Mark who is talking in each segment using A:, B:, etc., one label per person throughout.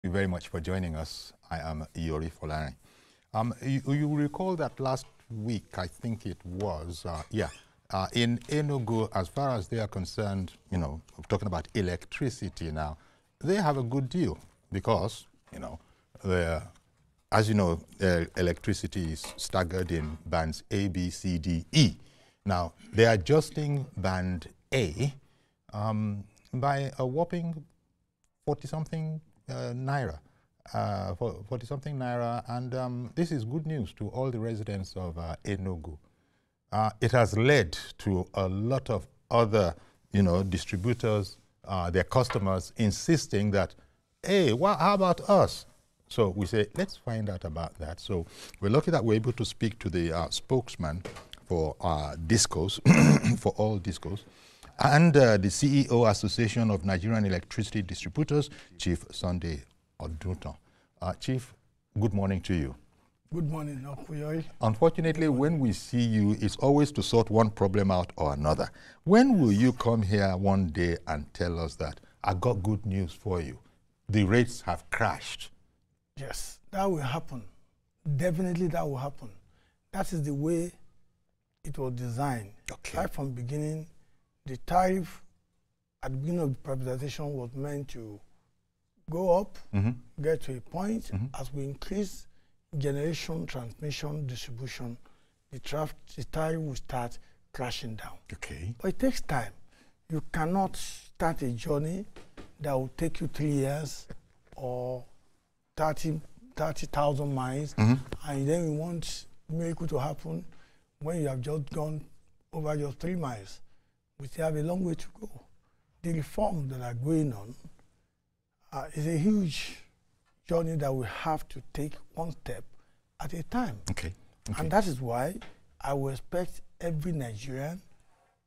A: you very much for joining us. I am Iyori Folani. You recall that last week, I think it was, in Enugu, as far as they are concerned, you know, we're talking about electricity now, they have a good deal because, you know, as you know, electricity is staggered in bands A, B, C, D, E. Now, they're adjusting band A by a whopping 40-something naira. 40-something naira, and this is good news to all the residents of Enugu. It has led to a lot of other, you know, distributors, their customers insisting that, hey, how about us? So we say, let's find out about that. So we're lucky that we're able to speak to the spokesman for DISCOs, for all DISCOs, and the CEO Association of Nigerian Electricity Distributors, Chief Sunday Oduntan. Chief, good morning to you.
B: Good morning, Okuyoi.
A: Unfortunately, when we see you, it's always to sort one problem out or another. When will you come here one day and tell us that, I got good news for you, the rates have crashed?
B: Yes, that will happen. Definitely that will happen. That is the way it was designed.
A: Okay.
B: Right from the beginning, the tariff at the beginning of the privatization was meant to go up, get to a point. As we increase generation, transmission, distribution, the tariff will start crashing down.
A: Okay.
B: But it takes time. You cannot start a journey that will take you 3 years or 30,000 miles, and then you want miracle to happen when you have just gone over your 3 miles. We still have a long way to go. The reforms that are going on is a huge journey that we have to take one step at a time.
A: Okay.
B: And that is why I will expect every Nigerian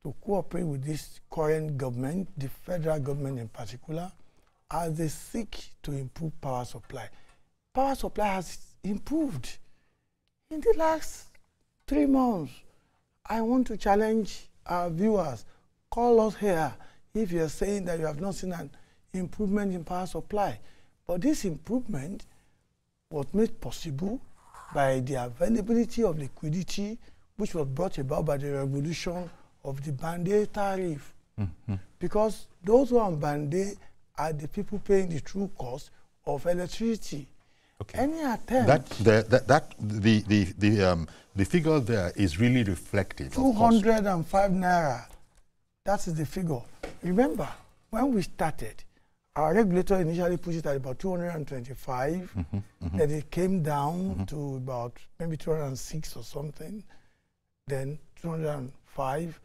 B: to cooperate with this current government, the federal government in particular, as they seek to improve power supply. Power supply has improved. In the last 3 months, I want to challenge our viewers. Call us here if you're saying that you have not seen an improvement in power supply. But this improvement was made possible by the availability of liquidity, which was brought about by the revolution of the Band A tariff. Because those who are on Band A are the people paying the true cost of electricity.
A: Okay.
B: Any attempt...
A: The figure there is really reflective.
B: 205 naira. That is the figure. Remember, when we started, our regulator initially put it at about 225. Then it came down to about maybe 206 or something. Then 205.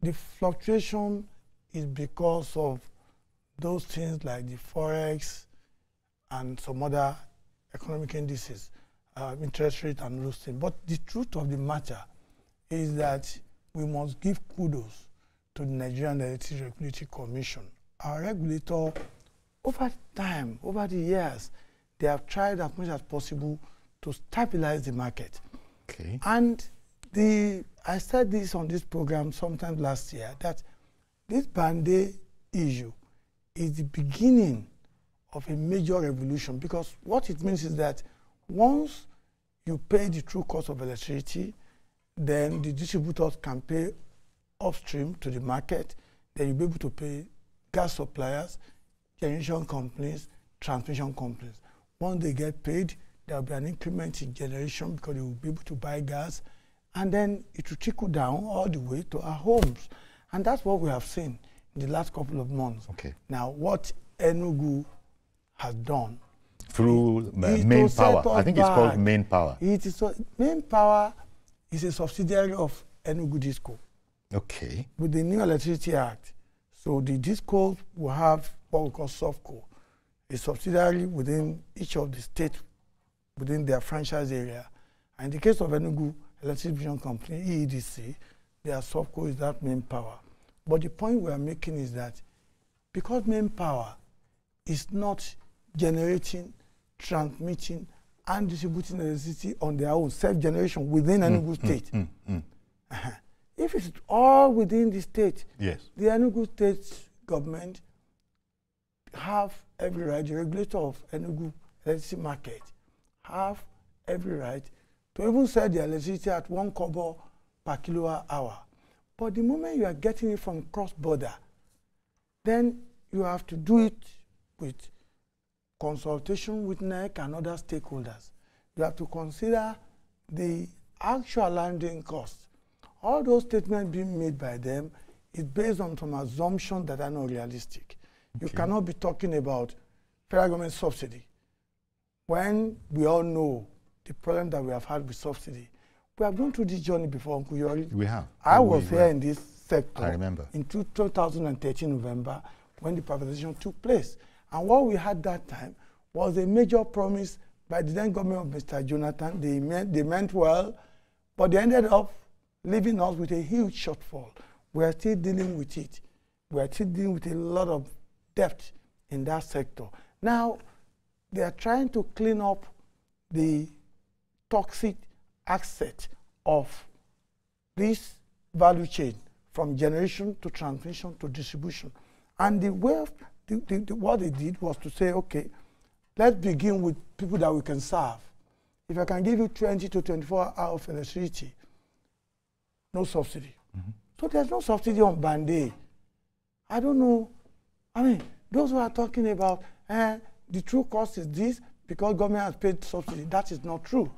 B: The fluctuation is because of those things like the Forex and some other economic indices, interest rate and those things. But the truth of the matter is that we must give kudos to the Nigerian Electricity Regulatory Commission. Our regulator, over time, over the years, they have tried as much as possible to stabilize the market.
A: Okay.
B: And I said this on this program sometime last year, that this Band A issue is the beginning of a major revolution, because what it means is that once you pay the true cost of electricity, then the distributors can pay upstream to the market, then you'll be able to pay gas suppliers, generation companies, transmission companies. Once they get paid, there will be an increment in generation because they will be able to buy gas, and then it will trickle down all the way to our homes. And that's what we have seen in the last couple of months.
A: Okay.
B: Now, what Enugu has done
A: through main power, I think it's called main power.
B: Main power is a subsidiary of Enugu DISCO.
A: Okay.
B: With the new Electricity Act. So the DISCOs will have what we call SOFCO, a subsidiary within each of the states within their franchise area. And in the case of Enugu Electric Distribution Company, EEDC, their SOFCO is that main power. But the point we are making is that because main power is not generating, transmitting, and distributing electricity on their own, self-generation within Enugu State. If it's all within the state,
A: yes,
B: the Enugu State government have every right, the regulator of Enugu electricity market have every right to even sell the electricity at 1 kobo per kilowatt hour. But the moment you are getting it from cross-border, then you have to do it with consultation with NEC and other stakeholders. You have to consider the actual landing costs. All those statements being made by them is based on some assumptions that are not realistic. Okay. You cannot be talking about federal government subsidy when we all know the problem that we have had with subsidy. We have gone through this journey before, Uncle Yori.
A: We have.
B: I was here in this sector.
A: I remember.
B: In 2013 November, when the privatization took place. And what we had that time was a major promise by the then government of Mr. Jonathan. They meant well, but they ended up leaving us with a huge shortfall. We are still dealing with it. We are still dealing with a lot of debt in that sector. Now, they are trying to clean up the toxic asset of this value chain from generation to transmission to distribution. And the way what they did was to say, okay, let's begin with people that we can serve. If I can give you 20 to 24 hours of electricity, no subsidy. Mm-hmm. So there's no subsidy on Band A. I don't know. I mean, those who are talking about the true cost is this because government has paid subsidy. That is not true.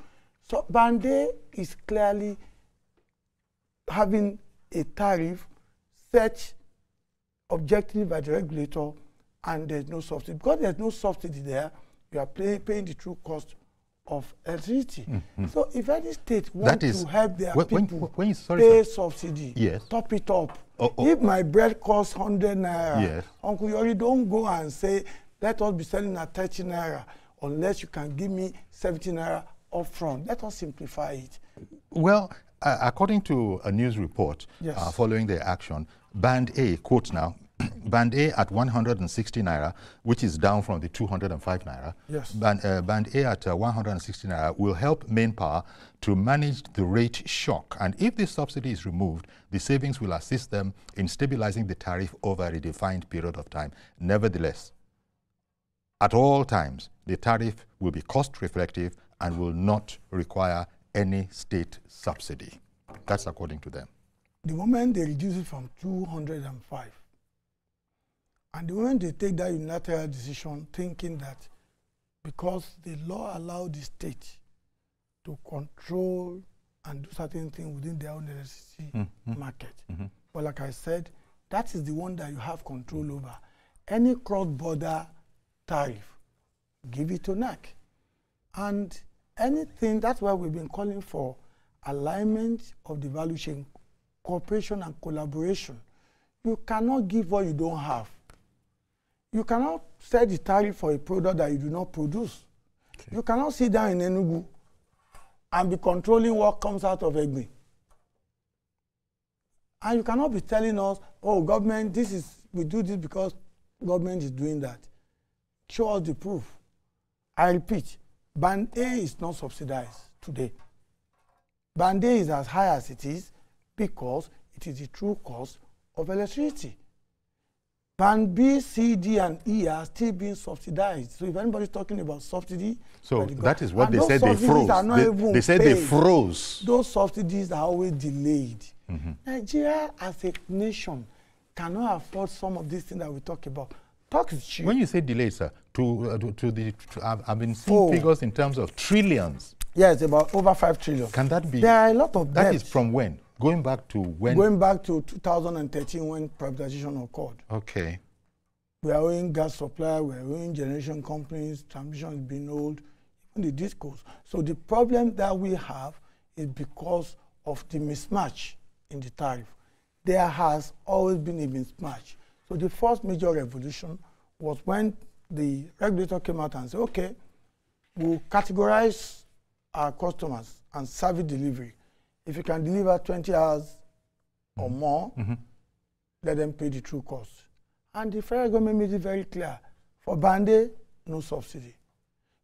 B: So Band A is clearly having a tariff set objectively by the regulator, and there's no subsidy. Because there's no subsidy there, you are paying the true cost of electricity. Mm-hmm. So if any state wants to help their people pay subsidy, yes, top it up. If my bread costs 100 naira, yes, Uncle Yori, don't go and say, let us be selling at 30 naira unless you can give me 70 naira upfront. Let us simplify it.
A: Well, according to a news report, yes, following the action, Band A, quote now, Band A at 160 naira, which is down from the 205 naira.
B: Yes.
A: Band A at 160 naira will help main power to manage the rate shock. And if this subsidy is removed, the savings will assist them in stabilizing the tariff over a defined period of time. Nevertheless, at all times, the tariff will be cost reflective and will not require any state subsidy. That's according to them.
B: The moment they reduce it from 205, and the moment they take that unilateral decision, thinking that because the law allowed the state to control and do certain things within their own electricity market. Mm-hmm. But like I said, that is the one that you have control over. Any cross-border tariff, give it to NAC. And anything, that's why we've been calling for alignment of the value chain, cooperation and collaboration. You cannot give what you don't have. You cannot set the tariff for a product that you do not produce. Okay. You cannot sit down in Enugu and be controlling what comes out of Egbe. And you cannot be telling us, oh, government, we do this because government is doing that. Show us the proof. I repeat, Band A is not subsidized today. Band A is as high as it is because it is the true cost of electricity. Band B, C, D, and E are still being subsidized. So if anybody's talking about subsidy...
A: So that is what they said they froze. They said they froze.
B: Those subsidies are always delayed. Mm-hmm. Nigeria as a nation cannot afford some of these things that we talk about. Talk is cheap.
A: When you say delayed, sir, I've been seeing figures in terms of trillions.
B: Yes, about over 5 trillion.
A: Can that be?
B: There are a lot of debt.
A: That is from when? Going back to when?
B: Going back to 2013 when privatization occurred.
A: Okay.
B: We are owing gas supply, we are owing generation companies, transmission is being owed, even the discos. So the problem that we have is because of the mismatch in the tariff. There has always been a mismatch. So the first major revolution was when the regulator came out and said, okay, we'll categorize our customers and service delivery. If you can deliver 20 hours or more, let them pay the true cost. And the federal government made it very clear. For Band A, no subsidy.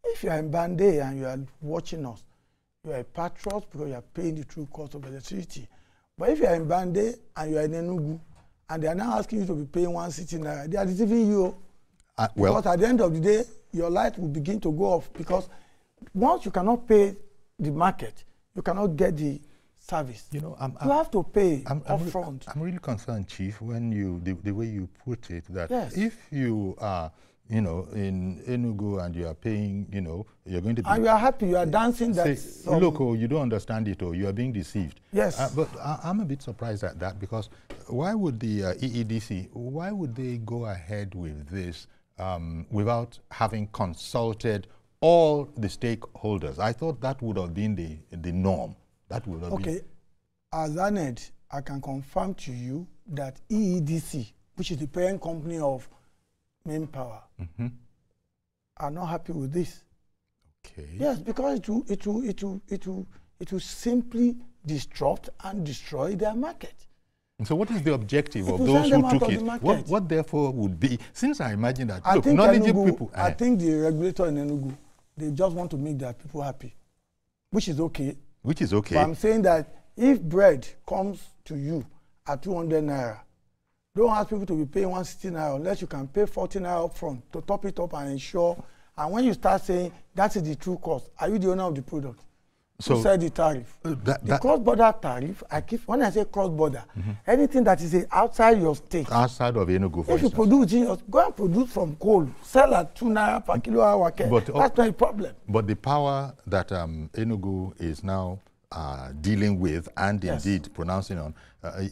B: If you are in Band A and you are watching us, you are a patriot because you are paying the true cost of electricity. But if you are in Band A and you are in Enugu, and they are now asking you to be paying 160 naira, they are deceiving you. Because at the end of the day, your light will begin to go off, because once you cannot pay the market, you cannot get the service. You know, you have to pay upfront.
A: I'm really concerned, Chief, when the way you put it, that
B: yes.
A: if you are, you know, in Enugu and you are paying, you know, you're going to be...
B: And you are happy, you are dancing that...
A: Look, you don't understand it, or you are being deceived.
B: Yes.
A: But I'm a bit surprised at that, because why would the EEDC, why would they go ahead with this without having consulted all the stakeholders? I thought that would have been the norm. That would have been...
B: As ANED, I can confirm to you that EEDC, which is the parent company of Manpower, are not happy with this.
A: Okay.
B: Yes, because it will simply disrupt and destroy their market.
A: And so what is the objective of those who took it? What therefore would be, since I imagine that, look, knowledgeable people...
B: I think the regulator in Enugu, they just want to make their people happy, which is okay.
A: Which is okay.
B: But I'm saying that if bread comes to you at 200 naira, don't ask people to be paying 160 naira unless you can pay 40 naira up front to top it up and ensure. And when you start saying that is the true cost, are you the owner of the product? So who said the tariff? The cross-border tariff, when I say cross-border, anything that is outside your state.
A: Outside of Enugu, for
B: instance. If you produce, go and produce from coal, sell at 2 naira per kilo hour, that's not a problem.
A: But the power that Enugu is now dealing with and indeed pronouncing on,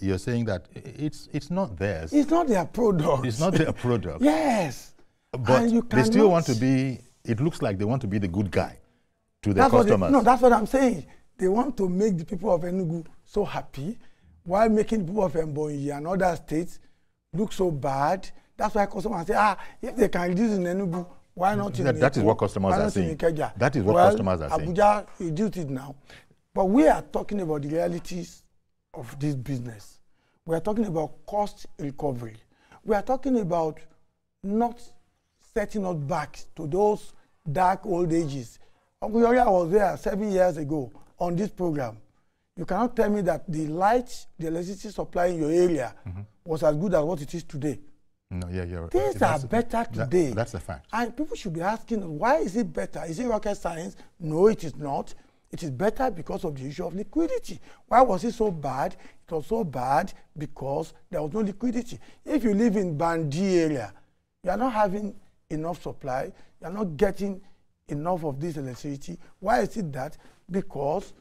A: you're saying that it's not theirs.
B: It's not their product.
A: It's not their product.
B: Yes.
A: But they still want to be, it looks like they want to be the good guy to their customers.
B: No, that's what I'm saying. They want to make the people of Enugu so happy while making the people of Mbonyi and other states look so bad. That's why customers say, if they can reduce in Enugu, why not in
A: That is what customers are saying. That is what customers are saying.
B: Abuja reduced it now. But we are talking about the realities of this business. We are talking about cost recovery. We are talking about not setting us back to those dark old ages. Uncle Yoria was there 7 years ago on this program. You cannot tell me that the light, the electricity supply in your area was as good as what it is today.
A: No, you're right.
B: Things are better today.
A: That's a fact.
B: And people should be asking, why is it better? Is it rocket science? No, it is not. It is better because of the issue of liquidity. Why was it so bad? It was so bad because there was no liquidity. If you live in Bandi area, you are not having enough supply, you are not getting enough of this electricity. Why is it that? Because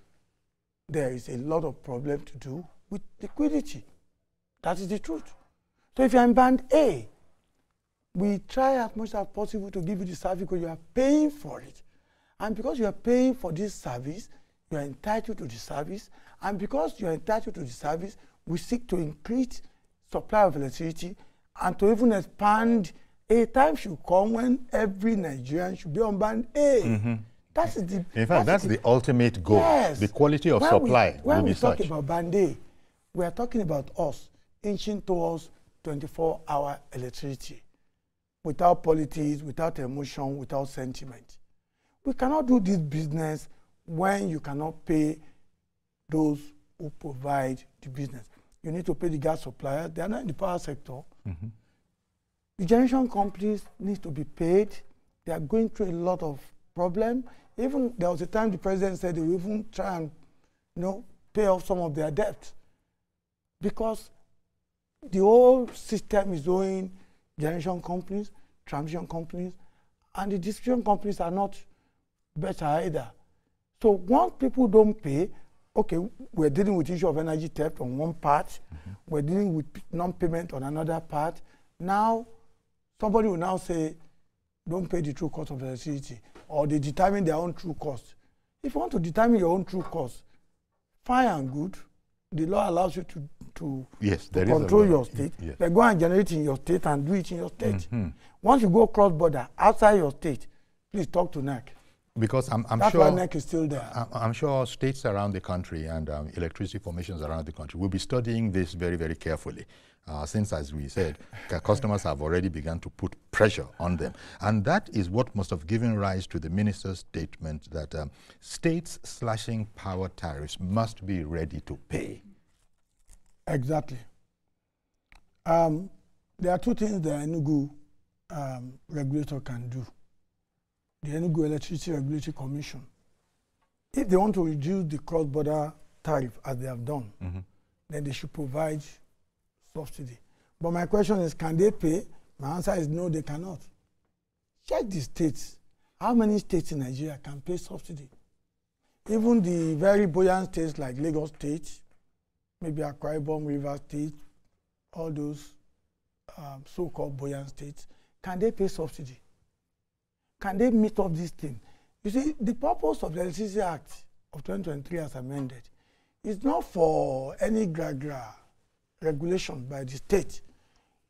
B: there is a lot of problem to do with liquidity. That is the truth. So if you're in Band A, we try as much as possible to give you the service because you are paying for it. And because you are paying for this service, you are entitled to the service. And because you are entitled to the service, we seek to increase supply of electricity and to even expand. A time should come when every Nigerian should be on Band A. That is the,
A: in fact, that's the ultimate goal.
B: Yes.
A: The quality of supply will be such.
B: When we talk about Band A, we are talking about us inching towards 24-hour electricity without politics, without emotion, without sentiment. We cannot do this business when you cannot pay those who provide the business. You need to pay the gas suppliers. They are not in the power sector. The generation companies need to be paid. They are going through a lot of problems. Even there was a time the president said they will even try and pay off some of their debt. Because the whole system is owing generation companies, transmission companies, and the distribution companies are not better either. So once people don't pay, okay, we're dealing with the issue of energy theft on one part, we're dealing with non-payment on another part. Now, somebody will now say, don't pay the true cost of electricity, or they determine their own true cost. If you want to determine your own true cost, fine and good. The law allows you to control your state. But go and generate in your state and do it in your state. Once you go cross-border, outside your state, please talk to NEC.
A: Because I'm
B: That's
A: sure
B: why NEC is still there.
A: I'm sure states around the country and electricity formations around the country will be studying this very, very carefully. Since, as we said, customers have already begun to put pressure on them. And that is what must have given rise to the minister's statement that states slashing power tariffs must be ready to pay.
B: Exactly. There are two things that Enugu regulator can do, the Enugu Electricity Regulatory Commission, if they want to reduce the cross-border tariff as they have done, then they should provide subsidy. But my question is, can they pay? My answer is no, they cannot. Check the states. How many states in Nigeria can pay subsidy? Even the very buoyant states like Lagos State, maybe Akwa Ibom, River State, all those so-called buoyant states, can they pay subsidy? Can they meet up this thing? You see, the purpose of the Electricity Act of 2023 as amended is not for any regulation by the state.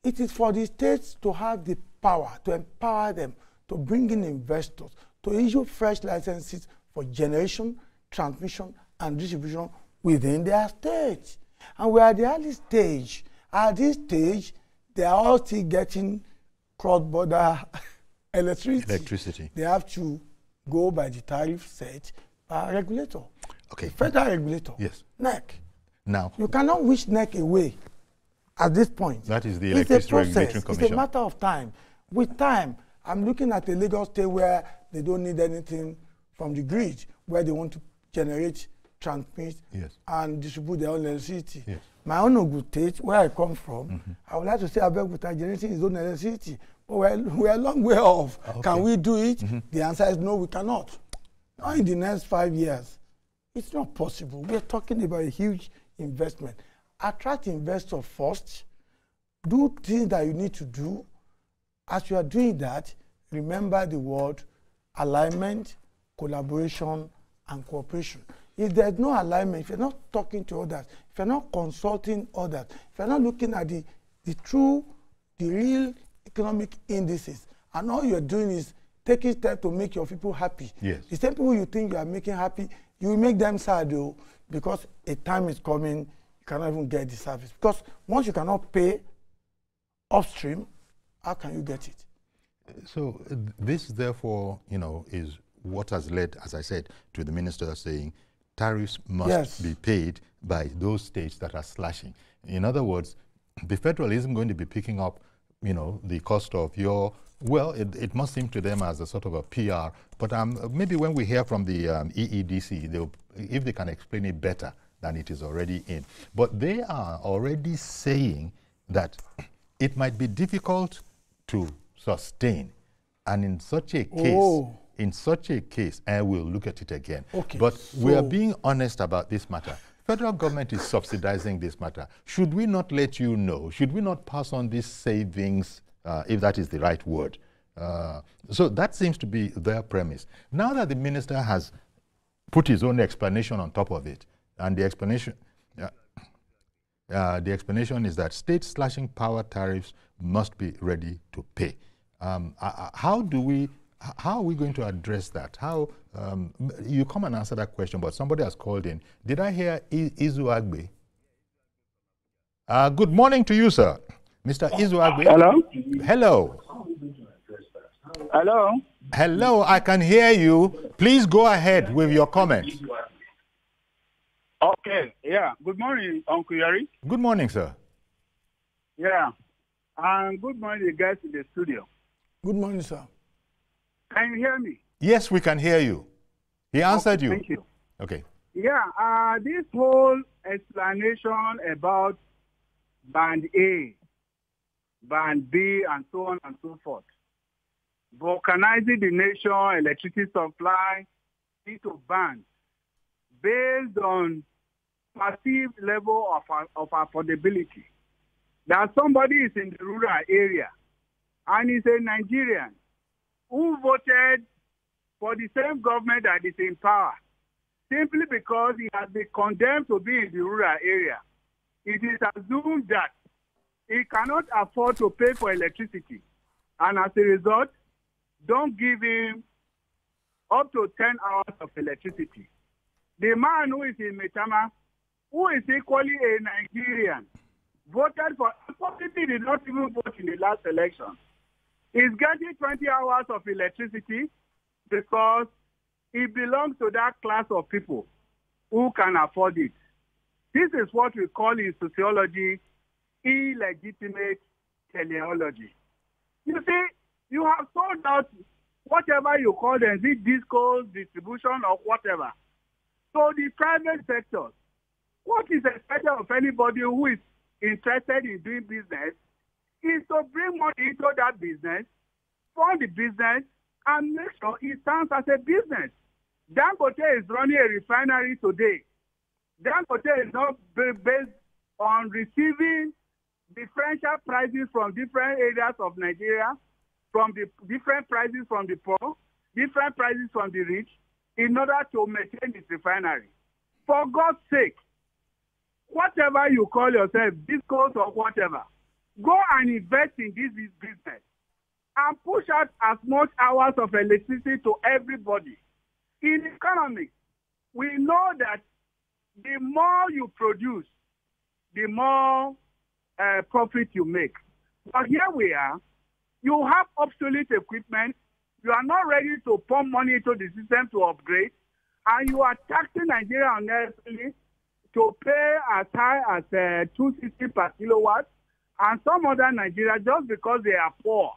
B: It is for the states to have the power, to empower them, to bring in investors, to issue fresh licenses for generation, transmission, and distribution within their states. And we are at the early stage. At this stage, they are all still getting cross-border electricity. They have to go by the tariff set by a regulator.
A: Okay.
B: The federal regulator.
A: Yes.
B: NEC.
A: Now,
B: you cannot wish NEC away at this point.
A: That is the Electricity Regulatory Commission.
B: It's a matter of time. With time, I'm looking at a Lagos state where they don't need anything from the grid, where they want to generate, transmit, and distribute their own electricity. Yes. My own Ogun state, where I come from, I would like to say Abrupt generating his own electricity. But we're a long way off. Okay. Can we do it? The answer is no, we cannot. Not in the next 5 years. It's not possible. We're talking about a huge investment. Attract investors first. Do things that you need to do. As you are doing that, remember the word alignment, collaboration, and cooperation. If there's no alignment, if you're not talking to others, if you're not consulting others, if you're not looking at the real economic indices, and all you're doing is taking steps to make your people happy. Yes. The same people you think you are making happy, you will make them sad though, because a time is coming, you cannot even get the service. Because once you cannot pay upstream, how can you get it?
A: So this, therefore, is what has led, as I said, to the minister saying tariffs must be paid by those states that are slashing. In other words, the federal isn't going to be picking up, the cost of your, well, it must seem to them as a sort of a PR, but maybe when we hear from the EEDC, if they can explain it better than it is already in. But they are already saying that it might be difficult to sustain, and in such a case, I will look at it again. Okay, but we are being honest about this matter. Federal government is subsidizing this matter. Should we not let you know? Should we not pass on these savings, if that is the right word? So that seems to be their premise. Now that the minister has put his own explanation on top of it, and the explanation is that states slashing power tariffs must be ready to pay. How are we going to address that? How you come and answer that question, but somebody has called in. Did I hear Izu Agbe? Good morning to you, sir. Mr. Izu Agbe.
C: Hello?
A: Hello.
C: Hello?
A: Hello, I can hear you. Please go ahead with your comment.
C: Okay, yeah. Good morning, Uncle Yari.
A: Good morning, sir.
C: Yeah. And good morning, guys in the studio.
B: Good morning, sir.
C: Can you hear me?
A: Yes, we can hear you. He answered you.
C: Thank you.
A: Okay.
C: Yeah, this whole explanation about Band A, Band B, and so on and so forth, vulcanizing the nation, electricity supply into bands based on perceived level of affordability. That somebody is in the rural area and is a Nigerian who voted for the same government that is in power simply because he has been condemned to be in the rural area. It is assumed that he cannot afford to pay for electricity, and as a result, don't give him up to 10 hours of electricity. The man who is in Metama, who is equally a Nigerian, voted for, possibly did not even vote in the last election, is getting 20 hours of electricity because he belongs to that class of people who can afford it. This is what we call in sociology illegitimate teleology. You see, You have sold out whatever you call them, the discos, distribution, or whatever. So the private sector, what is expected of anybody who is interested in doing business is to bring money into that business, fund the business, and make sure it stands as a business. Dangote is running a refinery today. Dangote is not based on receiving differential prices from different areas of Nigeria, from the different prices from the poor, different prices from the rich, in order to maintain its refinery. For God's sake, whatever you call yourself, discos or whatever, go and invest in this business and push out as much hours of electricity to everybody. In economics, we know that the more you produce, the more profit you make. But here we are, you have obsolete equipment, you are not ready to pump money into the system to upgrade, and you are taxing Nigeria unnecessarily to pay as high as 260 per kilowatt, and some other Nigeria, just because they are poor,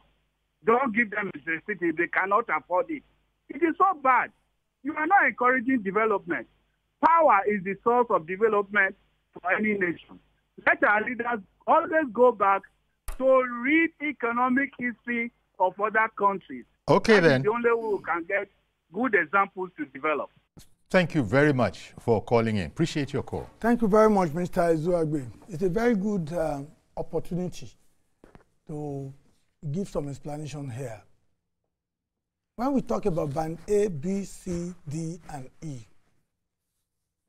C: don't give them electricity, they cannot afford it. It is so bad. You are not encouraging development. Power is the source of development for any nation. Let our leaders always go back to read economic history of other countries.
A: Okay,
C: that
A: then.
C: is the only way we can get good examples to develop.
A: Thank you very much for calling in. Appreciate your call.
B: Thank you very much, Mr. Ezuagbe. It's a very good opportunity to give some explanation here. When we talk about band A, B, C, D, and E,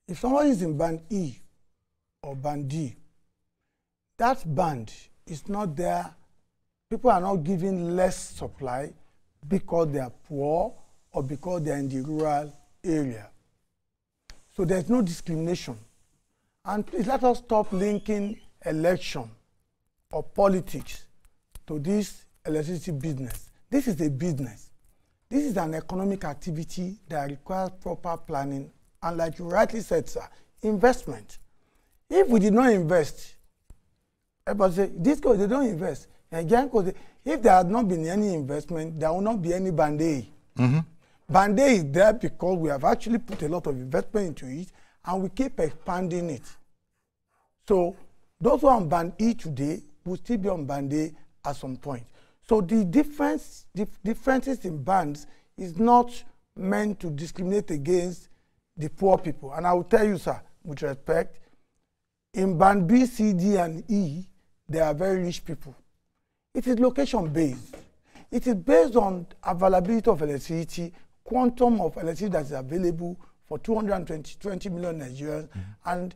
B: if someone is in band E or band D, that band is not there. People are not giving less supply because they are poor or because they are in the rural area. So there's no discrimination. And please let us stop linking election or politics to this electricity business. This is a business. This is an economic activity that requires proper planning and, like you rightly said, sir, investment. If we did not invest, everybody say, this cause they don't invest. Again, if there had not been any investment, there will not be any band A. Mm-hmm. Band A is there because we have actually put a lot of investment into it and we keep expanding it. So those who are on band E today will still be on band A at some point. So the differences in bands is not meant to discriminate against the poor people. And I will tell you, sir, with respect, in band B, C, D, and E, they are very rich people. It is location-based. It is based on availability of electricity, quantum of electricity that is available for 220 million Nigerians, and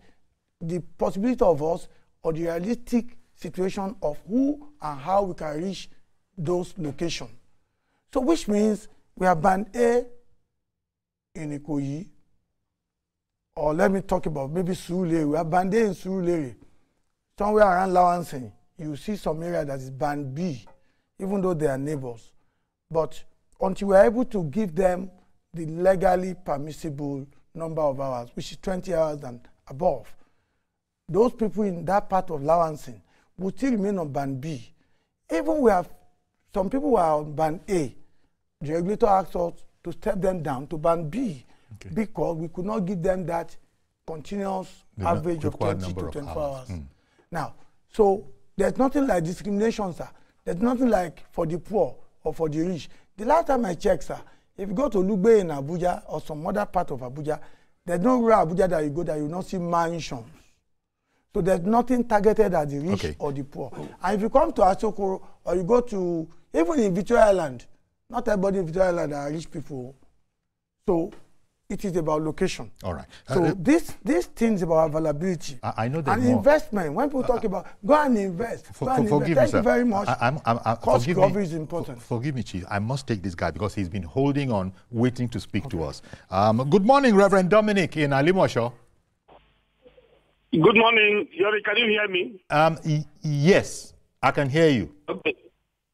B: the possibility of us, or the realistic situation of who and how we can reach those locations. So which means we have band A in Ikoyi, or let me talk about maybe Surulere. We have band A in Surulere. Somewhere around Lawansin, you see some area that is band B, even though they are neighbors. But until we are able to give them the legally permissible number of hours, which is 20 hours and above, those people in that part of Lawansin will still remain on band B. Even we have some people who are on band A, the regulator asked us to step them down to band B, because we could not give them that continuous average of 20 to 24 hours. Now, so there's nothing like discrimination, sir. There's nothing like for the poor or for the rich. The last time I checked, sir, if you go to Lugbe in Abuja or some other part of Abuja, there's no rural Abuja that you go that you will not see mansions. So there's nothing targeted at the rich or the poor. And if you come to Asokoro or you go to, even in Victoria Island, not everybody in Victoria Island are rich people. So it is about location.
A: All right.
B: So these things about availability.
A: I know that.
B: And investment. When people talk about go and invest,
A: forgive me,
B: thank
A: sir.
B: you very much. Cost recovery is important.
A: Forgive me, Chief. I must take this guy because he's been holding on, waiting to speak to us. Good morning, Reverend Dominic in Alimosho.
D: Good morning, Yori. Can you hear me?
A: Yes, I can hear you.
D: Okay.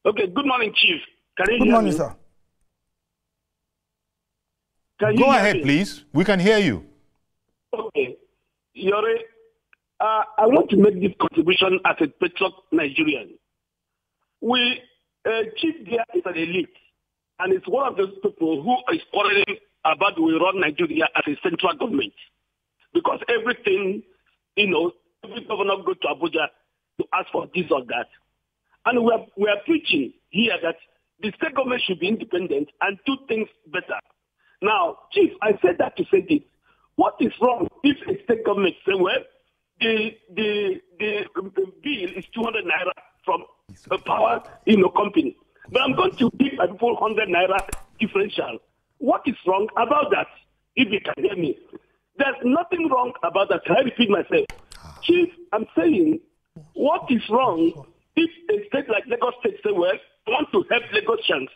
D: Good morning, Chief. Can you hear me?
B: Good morning, sir.
A: Go ahead, please. We can hear you.
D: Okay. Yori, I want to make this contribution as a patriot Nigerian. We Chief there is an elite, and it's one of those people who is quarreling about we run Nigeria as a central government. Because everything, every governor goes to Abuja to ask for this or that. And we are preaching here that the state government should be independent and do things better. Now, Chief, I said that to say this. What is wrong if a state government say, well, the bill is 200 naira from a power company, but I'm going to give my people 100 naira differential. What is wrong about that? If you can hear me, there's nothing wrong about that. Can I repeat myself? Chief, I'm saying, what is wrong if a state like Lagos State say, well, I want to help Lagosians?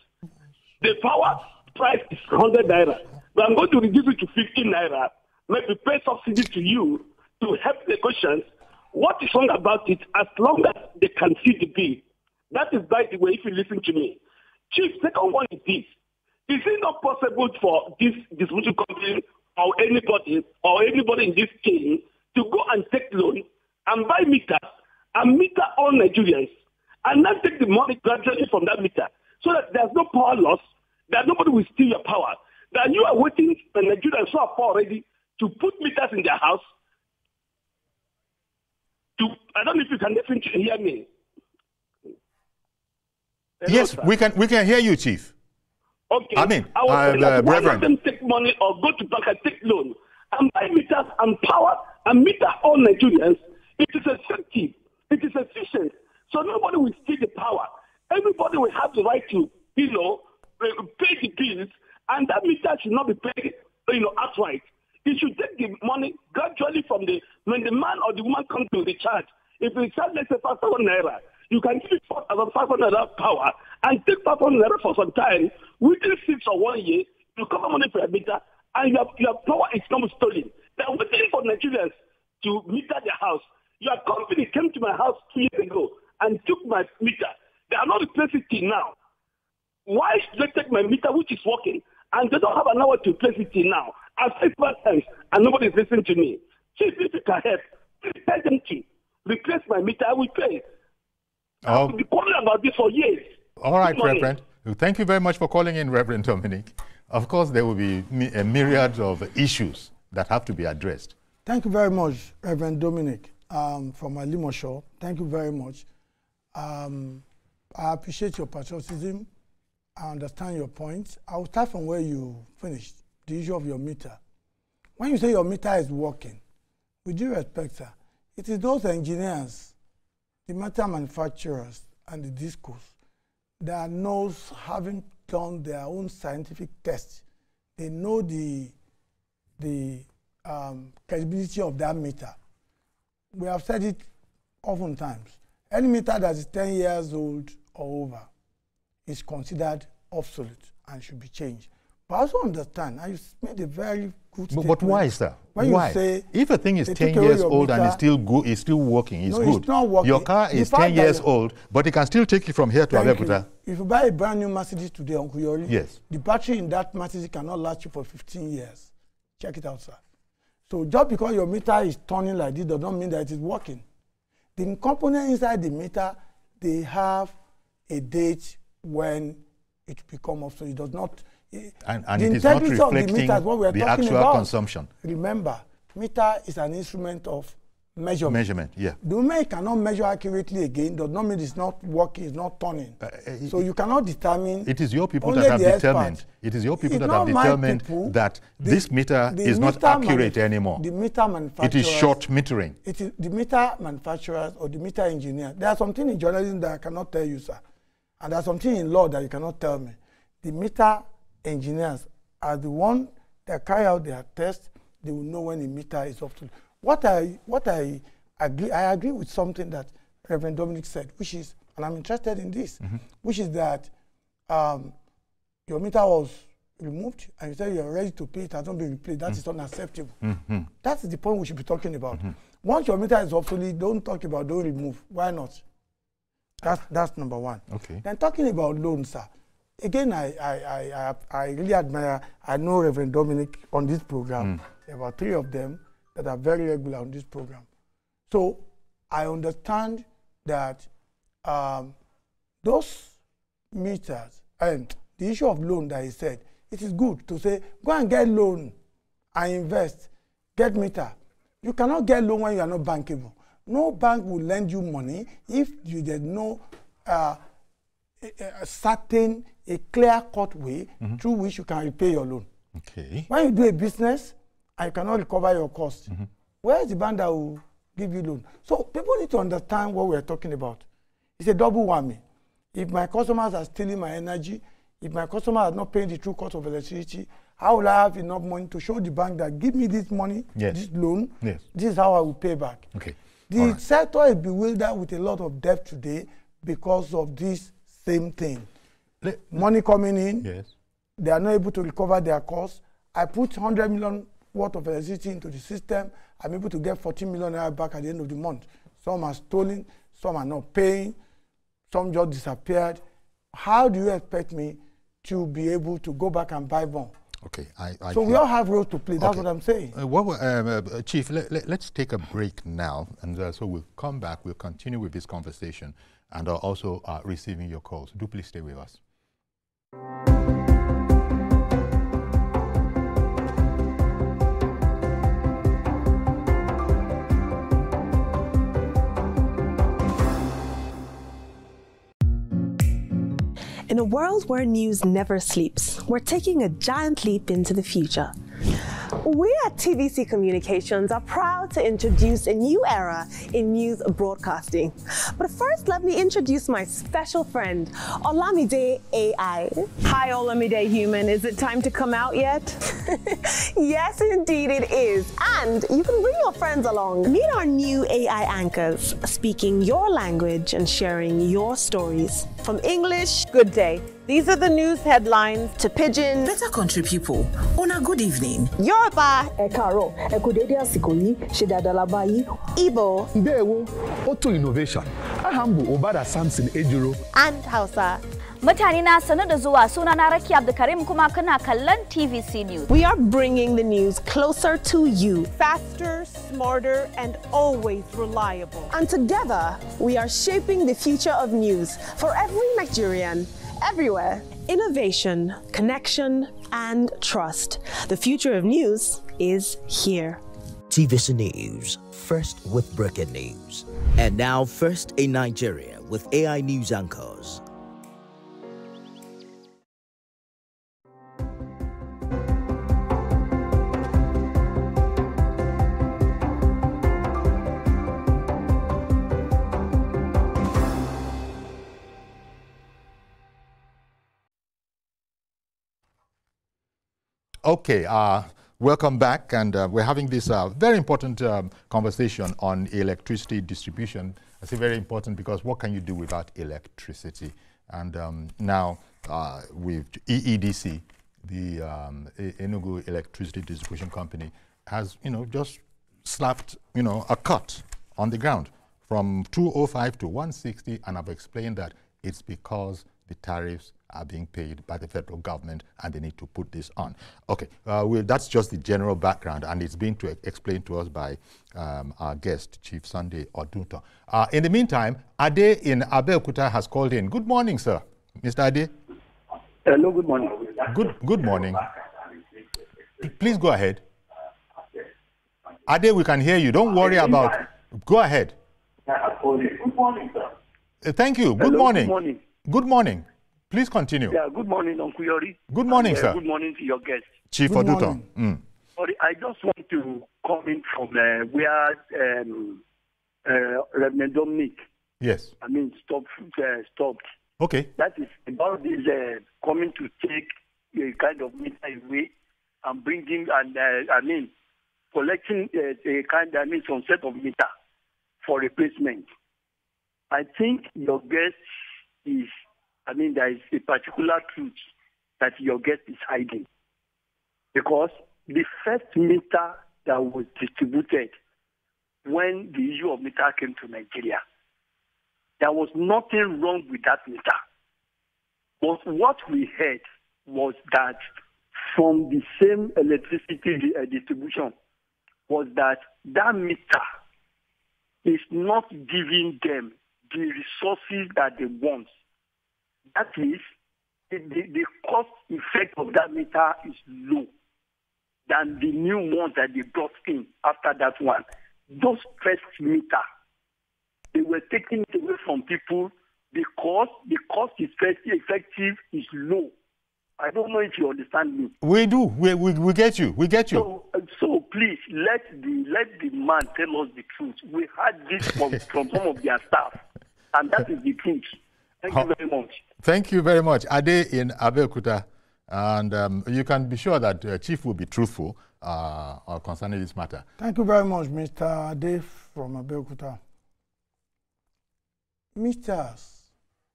D: The power price is 100 naira, but I'm going to reduce it to 15 naira, maybe pay subsidy to you to help Lagosians. What is wrong about it as long as they can see the bill? That is, by the way, if you listen to me. Chief, second one is this. Is it not possible for this distribution company or anybody in this chain to go and take loan and buy meters and meter all Nigerians and not take the money gradually from that meter so that there's no power loss, that nobody will steal your power, that you are waiting for Nigerians who are poor already to put meters in their house? I don't know if you can definitely hear me. Hello,
A: yes,
D: sir.
A: we can hear you, Chief.
D: Okay.
A: I mean,
D: why
A: Reverend.
D: let them take money or go to bank and take loan and buy meters and power and meter all Nigerians? It is effective. It is efficient. So nobody will steal the power. Everybody will have the right to, pay the bills, and that meter should not be paid, outright. It should take the money gradually from when the man or the woman comes to the charge. If we charge, let's say, 5,000 naira, you can give it 4,500 naira power and take 500 naira for some time. Within 6 or 1 year, you cover money for a meter, and your power is not stolen. They are waiting for Nigerians to meter their house. Your company came to my house 2 years ago and took my meter. They are not replacing it now. Why should they take my meter, which is working, and they don't have an hour to replace it now? I've said 5 times, and nobody is listening to me. So if you can help, please tell them to replace my meter. I will pay. I've been calling about this for years.
A: All right, Reverend. Thank you very much for calling in, Reverend Dominic. Of course, there will be a myriad of issues that have to be addressed.
B: Thank you very much, Reverend Dominic, from Alimosho. Thank you very much. I appreciate your patriotism. I understand your point. I will start from where you finished, the issue of your meter. When you say your meter is working, with due respect, sir, it is those engineers, the meter manufacturers, and the discos that knows, having done their own scientific tests, they know the credibility of that meter. We have said it oftentimes. Any meter that is 10 years old or over is considered obsolete and should be changed. But I also understand, and you made a very good statement.
A: But why, sir?
B: When
A: why?
B: You say
A: if a thing is 10 years old and it's still working, it's good.
B: It's not working.
A: Your car is 10 years old, but it can still take you from here to Abeokuta.
B: If you buy a brand new Mercedes today, Uncle Yori,
A: yes,
B: the battery in that Mercedes cannot last you for 15 years. Check it out, sir. So just because your meter is turning like this does not mean that it is working. The component inside the meter, they have a date when it becomes obsolete. It does not.
A: And it is not reflecting the actual consumption.
B: Remember, meter is an instrument of measurement.
A: Yeah.
B: The moment it cannot measure accurately again does not mean it's not working, it's not turning. So you cannot determine.
A: It is your people that have determined. It is your people that have determined that this meter is not accurate anymore.
B: The meter manufacturers.
A: It is short metering.
B: It is the meter manufacturers or the meter engineer. There are something in journalism that I cannot tell you, sir, and there's something in law that you cannot tell me. The meter engineers are the one that carry out their tests. They will know when a meter is obsolete. What I agree with something that Reverend Dominic said, which is, and I'm interested in this, which is that your meter was removed and you said you're ready to pay, it has not been replaced. That is unacceptable. That's the point we should be talking about. Once your meter is obsolete, don't talk about don't remove. Why not? That's number one.
A: Okay.
B: Then talking about loans, sir. Again, I really admire, I know Reverend Dominic on this program. There are about 3 of them that are very regular on this program. So I understand that those meters and the issue of loan that he said, it is good to say, go and get loan and invest, get meter. You cannot get loan when you are not bankable. No bank will lend you money if there's no a clear-cut way through which you can repay your loan.
A: Okay.
B: When you do a business and you cannot recover your costs, where is the bank that will give you loan? So people need to understand what we are talking about. It's a double whammy. If my customers are stealing my energy, if my customers are not paying the true cost of electricity, how will I have enough money to show the bank that give me this money, this loan, this is how I will pay back?
A: Okay.
B: The sector is bewildered with a lot of debt today because of this same thing. Money coming in, they are not able to recover their costs. I put 100 million worth of electricity into the system. I'm able to get 14 million naira back at the end of the month. Some are stolen, some are not paying, some just disappeared. How do you expect me to be able to go back and buy more?
A: Okay,
B: so we all have roles to play. That's what I'm saying.
A: Chief, let's take a break now, and so we'll come back. We'll continue with this conversation, and also receiving your calls. Do please stay with us.
E: In a world where news never sleeps, we're taking a giant leap into the future. We at TVC Communications are proud to introduce a new era in news broadcasting. But first, let me introduce my special friend, Olamide AI. Hi, Olamide Human. Is it time to come out yet? Yes, indeed it is. And you can bring your friends along. Meet our new AI anchors, speaking your language and sharing your stories. From English, good day. These are the news headlines, to Pidgin,
F: better country people, on a good evening.
E: Yoruba,
G: Ekaro, Ekodede Asikoyi, Shedadalabayi,
E: Igbo,
H: Ndewo, Auto Innovation, Ahambu Obada Samson Ejuro,
E: and Hausa.
I: Mutane na sanar da zuwa, sunana Rakia Abdulkarim kuma kana kallon TVC News.
E: We are bringing the news closer to you. Faster, smarter, and always reliable. And together, we are shaping the future of news for every Nigerian, everywhere. Innovation, connection, and trust. The future of news is here.
J: TVC News, first with breaking news. And now first in Nigeria with AI news anchors.
A: Okay, welcome back, and we're having this very important conversation on electricity distribution. I say very important because what can you do without electricity? And now with EEDC, the Enugu Electricity Distribution Company, has just slapped a cut on the ground from 205 to 160, and I've explained that it's because the tariffs are being paid by the federal government and they need to put this on. Okay, that's just the general background, and it's being explained to us by our guest, Chief Sunday Oduntan. In the meantime, Ade in Abeokuta has called in. Good morning, sir. Mr. Ade.
K: Hello, good morning.
A: Good morning. Please go ahead. Ade, we can hear you. Don't worry about it. Go ahead.
K: Good morning, sir.
A: Thank you. Good morning. Good morning. Good morning. Please continue.
K: Yeah, good morning, Uncle Yori.
A: Good morning,
K: and,
A: sir.
K: Good morning to your guest.
A: Chief Oduntan.
K: Sorry, I just want to comment from where Reverend Dominic.
A: Yes.
K: Stopped.
A: Okay.
K: That is about this coming to take a kind of meter away and bringing and collecting some set of meter for replacement. I think your guest is. There is a particular truth that your guest is hiding. Because the first meter that was distributed when the issue of meter came to Nigeria, there was nothing wrong with that meter. But what we heard was that from the same electricity distribution was that meter is not giving them the resources that they want. That is, the cost effect of that meter is low than the new ones that they brought in after that one. Those first meter, they were taking it away from people because the cost effective is low. I don't know if you understand me.
A: We do. We get you. We get you.
K: So please let the man tell us the truth. We heard this from some of their staff, and that is the truth. Thank you very much.
A: Thank you very much. Ade in Abeokuta, and you can be sure that Chief will be truthful concerning this matter.
B: Thank you very much, Mr. Ade from Abeokuta. Meters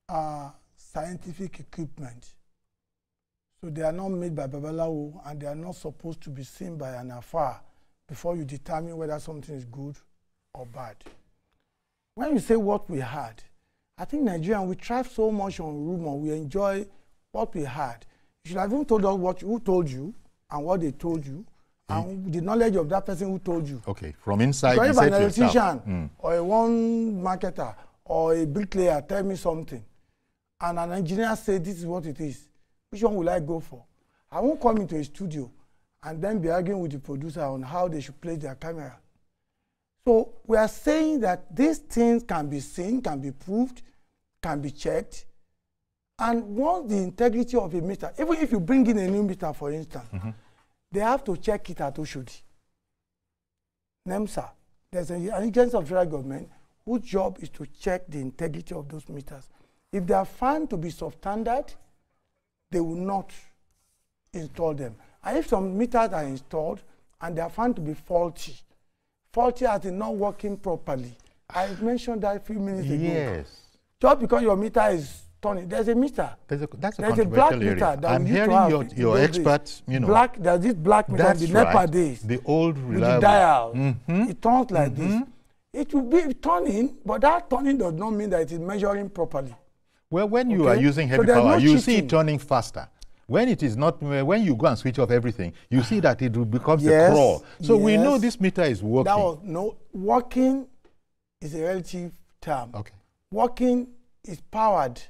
B: are scientific equipment. So they are not made by Babalawo, and they are not supposed to be seen by an afar before you determine whether something is good or bad. When you say what we had, I think Nigerians, we thrive so much on rumor. We enjoy what we had. You should have even told us who told you and what they told you, and the knowledge of that person who told you.
A: Okay, from inside.
B: Because if an electrician or a one marketer or a bricklayer tell me something, and an engineer say this is what it is, which one will I go for? I won't come into a studio and then be arguing with the producer on how they should place their camera. So we are saying that these things can be seen, can be proved, can be checked. And once the integrity of a meter, even if you bring in a new meter, for instance, they have to check it at Oshodi. NEMSA, there's an agency of federal government whose job is to check the integrity of those meters. If they are found to be substandard, they will not install them. And if some meters are installed and they are found to be faulty as in not working properly, I mentioned that a few minutes ago.
A: Yes.
B: Just because your meter is turning, there's a meter.
A: That's a
B: black
A: area.
B: meter that
A: I'm hearing your experts, you know.
B: There's this black meter in the NEPA days.
A: The old reliable.
B: With the dial. It turns like this. It will be turning, but that turning does not mean that it is measuring properly.
A: Well, when you are using heavy power, you see it turning faster. When it is not, when you go and switch off everything, you see that it becomes a crawl. So we know this meter is working.
B: Working is a relative term.
A: Okay.
B: Working is powered.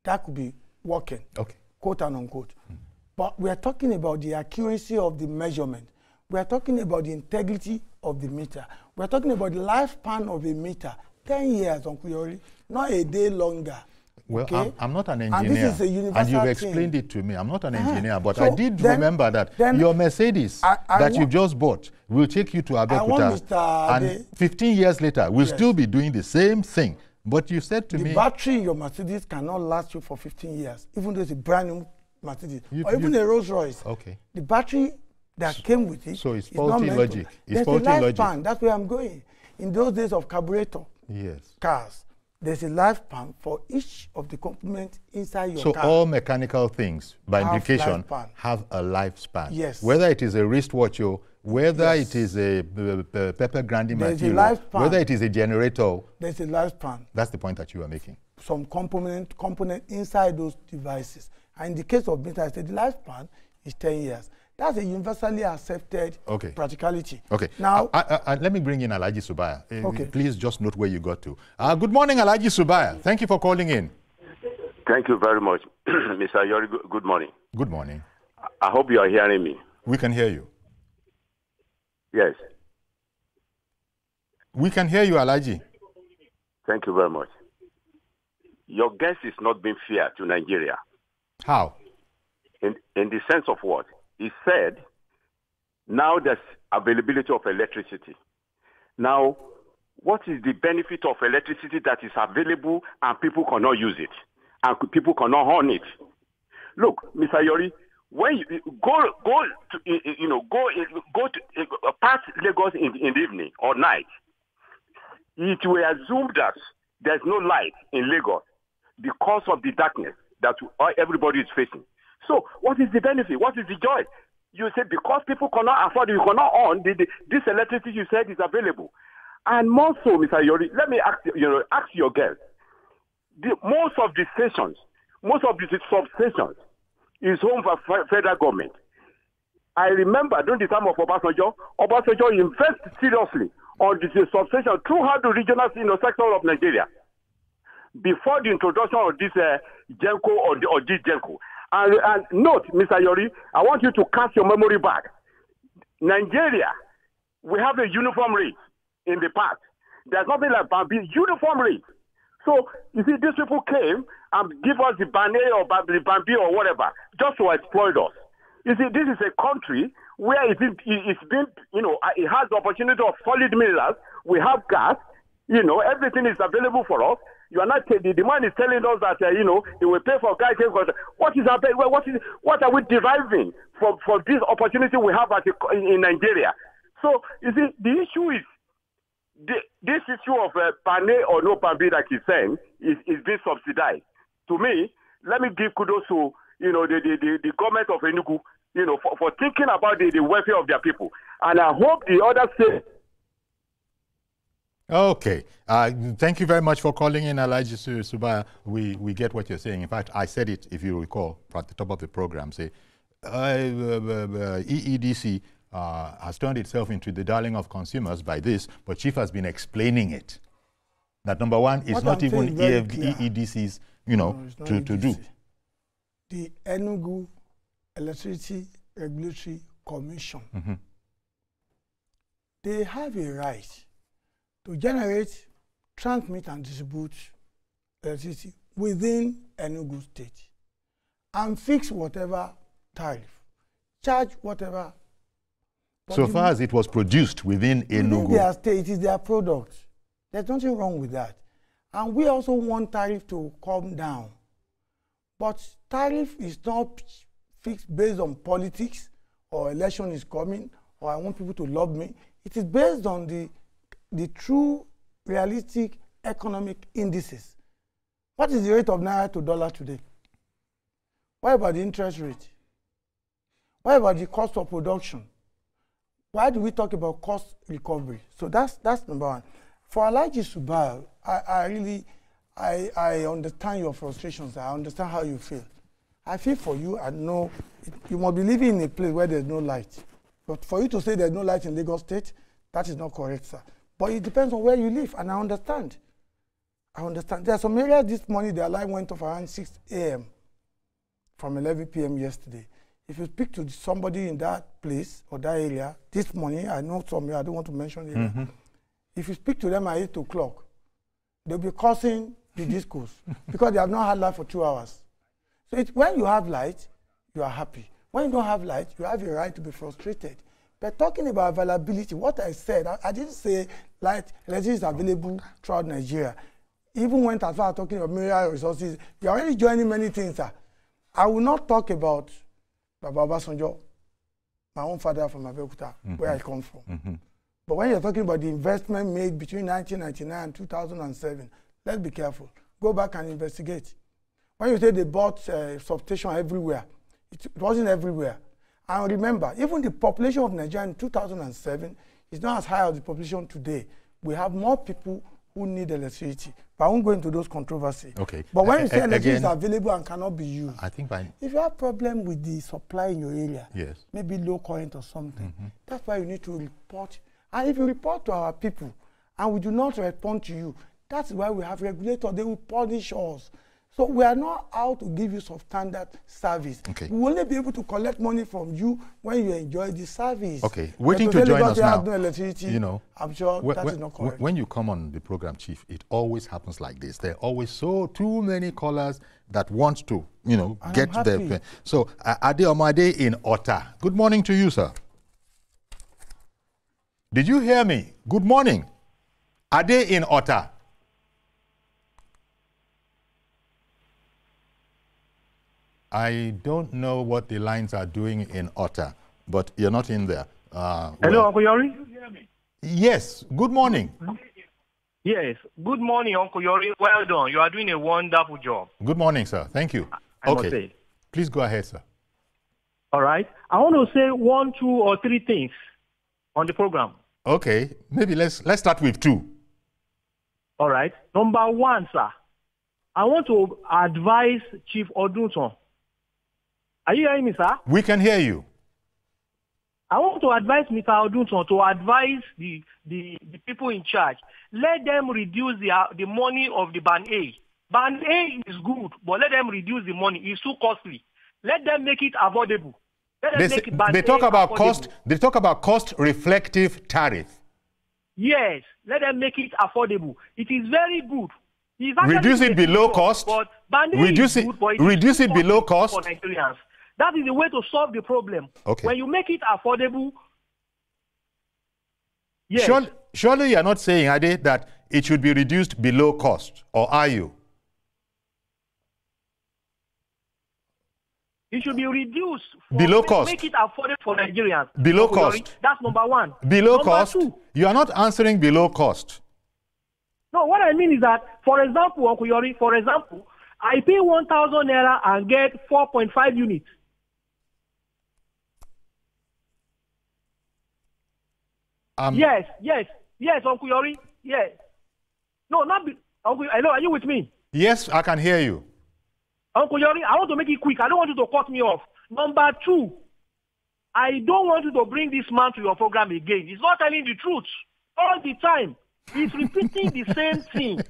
B: That could be working.
A: Okay.
B: Quote and unquote. But we are talking about the accuracy of the measurement. We are talking about the integrity of the meter. We are talking about the lifespan of a meter. 10 years, Uncle Yori, not a day longer.
A: Well,
B: okay?
A: I'm not an engineer,
B: and this is a universal
A: and you've explained
B: thing.
A: It to me. I'm not an engineer, but
B: so
A: I did remember that your Mercedes that you just bought will take you to Abeokuta, and 15 years later, we'll still be doing the same thing. But you said to me...
B: The battery in your Mercedes cannot last you for 15 years, even though it's a brand new Mercedes, or even a Rolls Royce.
A: Okay.
B: The battery that came with it...
A: So it's faulty logic. It's faulty logic.
B: That's where I'm going. In those days of carburetor cars, there's a lifespan for each of the components inside your car.
A: So all mechanical things, by implication, have a lifespan.
B: Yes.
A: Whether it is a wristwatch, or whether it is a pepper grinding material, whether it is a generator.
B: There's a lifespan.
A: That's the point that you are making.
B: Some component inside those devices. And in the case of meter, I said the lifespan is 10 years. That's a universally accepted practicality.
A: Okay.
B: Now,
A: let me bring in Alhaji Subaya. Please just note where you got to. Good morning, Alhaji Subaya. Thank you for calling in.
L: Thank you very much, Mr. Yori. Good morning.
A: Good morning.
L: I hope you are hearing me.
A: We can hear you.
L: Yes.
A: We can hear you, Alhaji.
L: Thank you very much. Your guest is not being fair to Nigeria.
A: How?
L: In the sense of what? He said, now there's availability of electricity. Now, what is the benefit of electricity that is available and people cannot use it, and people cannot own it? Look, Mr. Yori, when you go to past Lagos in the evening or night, it will assume that there's no light in Lagos because of the darkness that everybody is facing. So what is the benefit? What is the joy? You say because people cannot afford it, you cannot own this electricity you said is available. And more so, Mr. Yori, let me ask your guest. Most of the stations, most of the substations is home for federal government. I remember during the time of Obasanjo invested seriously on the substation throughout the regional sector of Nigeria. before the introduction of this Genco or this Genco. And note, Mr. Yori, I want you to cast your memory back. Nigeria, we have a uniform rate in the past. There's nothing like Bambi, uniform rate. So, you see, these people came and give us the Bane or the Bambi or whatever, just to exploit us. You see, this is a country where it's been, you know, it has the opportunity of solid minerals. We have gas, you know, everything is available for us. You are not, the man is telling us that, you know, he will pay for guys. What are we deriving from this opportunity we have in Nigeria? So, you see, the issue is, this issue of Bane or no Bambi, like he's saying, is being subsidized. To me, let me give kudos to, you know, the government of Enugu, you know, for thinking about the welfare of their people. And I hope the other states.
A: Okay. Thank you very much for calling in, Alhaji Subaya. We get what you're saying. In fact, I said it, if you recall, at the top of the program, say, EEDC has turned itself into the darling of consumers by this, but Chief has been explaining it. That number one, it's not even EEDC's, you know, to do.
B: The Enugu Electricity Regulatory Commission, they have a right to generate, transmit, and distribute electricity within Enugu State and fix whatever tariff, charge whatever.
A: So far as it was produced within Enugu.
B: Their state, it is their product. There's nothing wrong with that. And we also want tariff to come down. But tariff is not fixed based on politics or election is coming or I want people to love me. It is based on the true realistic economic indices. What is the rate of Naira to dollar today? What about the interest rate? What about the cost of production? Why do we talk about cost recovery? So that's number one. For Alhaji Subaya, I understand your frustrations. I understand how you feel. I feel for you. I know you must be living in a place where there's no light. But for you to say there's no light in Lagos State, that is not correct, sir. But it depends on where you live, and I understand. I understand. There are some areas this morning, their light went off around 6 a.m. from 11 p.m. yesterday. If you speak to somebody in that place or that area this morning, I know some, I don't want to mention it. If you speak to them at 8 o'clock, they'll be causing the discourse because they have not had light for 2 hours. So when you have light, you are happy. When you don't have light, you have a right to be frustrated. But talking about availability, what I said, I didn't say light, electricity is available throughout Nigeria. Even when as far as talking about mineral resources, you're already joining many things, sir. I will not talk about Baba Obasanjo, my own father from Abeokuta, where I come from. But when you're talking about the investment made between 1999 and 2007, let's be careful. Go back and investigate. When you say they bought substation everywhere, it wasn't everywhere. And remember, even the population of Nigeria in 2007 is not as high as the population today. We have more people who need electricity. But I won't go into those controversies.
A: Okay.
B: But when you say electricity is available and cannot be used,
A: I think
B: if you have a problem with the supply in your area,
A: yes,
B: maybe low current or something, that's why you need to report. And if you report to our people and we do not respond to you, that's why we have regulators. They will punish us. So we are not out to give you substandard service.
A: Okay.
B: We will only be able to collect money from you when you enjoy the service.
A: Okay, waiting to join us now.
B: No electricity,
A: you know,
B: I'm sure that is not correct.
A: When you come on the program, Chief, it always happens like this. There are always too many callers that want to, you know, get their. So Ade Omade in Ota. Good morning to you, sir. Did you hear me? Good morning. Ade in Ota. I don't know what the lines are doing in Ota, but you're not in there.
M: Hello, Uncle Yori?
A: Yes, good morning.
M: Yes, good morning, Uncle Yori. Well done. You are doing a wonderful job.
A: Good morning, sir. Thank you.
M: I must say.
A: Please go ahead, sir.
M: All right. I want to say 1, 2, or 3 things on the program.
A: Okay, maybe let's start with 2.
M: All right. Number 1, sir. I want to advise Chief Oduntan. Are you hearing me, sir?
A: We can hear you.
M: I want to advise Mr. Oduntan to advise the people in charge. Let them reduce the money of the Ban A Band A is good, but let them reduce the money. It's too costly. Let them make it affordable.
A: They talk about cost. They talk about cost-reflective tariff.
M: Yes, let them make it affordable. It is very good.
A: Reduce it below cost. Reduce it below cost
M: for Nigerians. That is the way to solve the problem.
A: Okay.
M: When you make it affordable. Yes.
A: Surely you are not saying, Ade, that it should be reduced below cost, or are you?
M: It should be reduced
A: below cost.
M: Make it affordable for Nigerians.
A: Below cost.
M: That's number one.
A: Below
M: number
A: cost.
M: Two.
A: You are not answering below cost.
M: No, what I mean is that, for example, Uncle Yori, I pay 1,000 naira and get 4.5 units. Yes, Uncle Yori. Yes. No, not Uncle. Hello, are you with me?
A: Yes, I can hear you.
M: Uncle Yori, I want to make it quick. I don't want you to cut me off. Number two, I don't want you to bring this man to your program again. He's not telling the truth all the time. He's repeating the same thing.